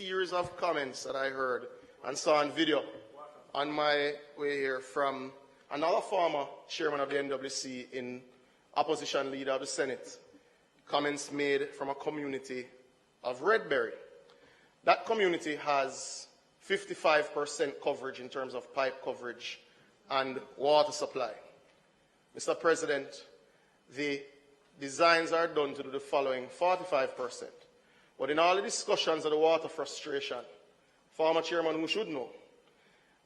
series of comments that I heard and saw on video on my way here from another former chairman of the NWC in opposition leader of the Senate. Comments made from a community of Redberry. That community has 55% coverage in terms of pipe coverage and water supply. Mr. President, the designs are done to do the following 45%. But in all the discussions of the water frustration, former chairman who should know,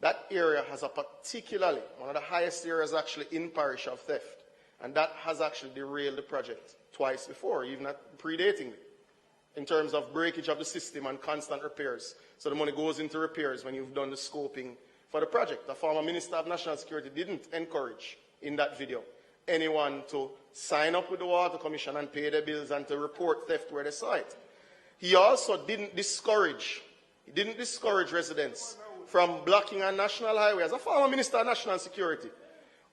that area has a particularly, one of the highest areas actually in parish of theft. And that has actually derailed the project twice before, even predating it, in terms of breakage of the system and constant repairs. So the money goes into repairs when you've done the scoping for the project. The former Minister of National Security didn't encourage in that video anyone to sign up with the Water Commission and pay their bills and to report theft where they saw it. He also didn't discourage residents from blocking a national highway, as a former Minister of National Security,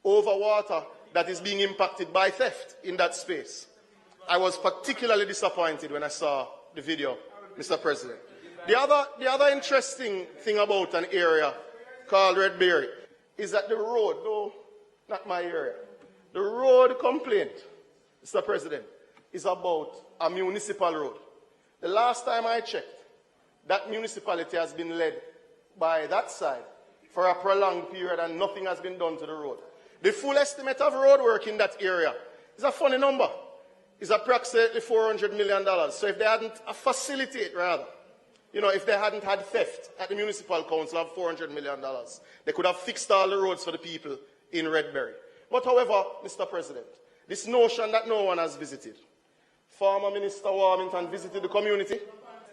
over water that is being impacted by theft in that space. I was particularly disappointed when I saw the video, Mr. President. The other interesting thing about an area called Redberry is that the road, though not my area, the road complaint, Mr. President, is about a municipal road. The last time I checked, that municipality has been led by that side for a prolonged period and nothing has been done to the road. The full estimate of road work in that area is a funny number. It's approximately $400 million. So if they hadn't facilitated, rather, if they hadn't had theft at the municipal council of $400 million, they could have fixed all the roads for the people in Redberry. But however, Mr. President, this notion that no one has visited, former Minister Warmington visited the community.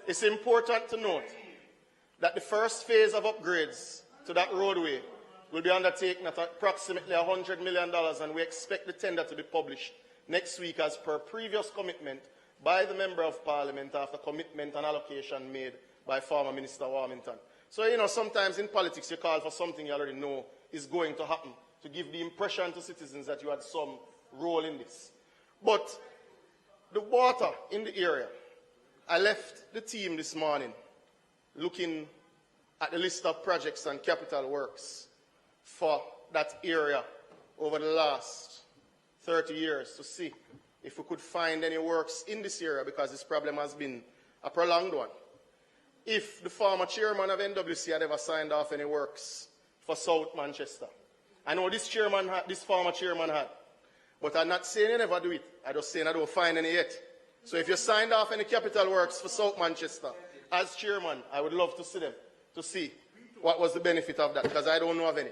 It's important to note that the first phase of upgrades to that roadway will be undertaken at approximately $100 million, and we expect the tender to be published next week as per previous commitment by the Member of Parliament after commitment and allocation made by former Minister Warmington. So, sometimes in politics you call for something you already know is going to happen to give the impression to citizens that you had some role in this. But the water in the area, I left the team this morning looking at the list of projects and capital works for that area over the last 30 years to see if we could find any works in this area, because this problem has been a prolonged one. If the former chairman of NWC had ever signed off any works for South Manchester. I know this former chairman had, but I'm not saying he never do it. I'm just saying I don't find any yet. So if you signed off any capital works for South Manchester, as chairman, I would love to see them, to see what was the benefit of that, because I don't know of any.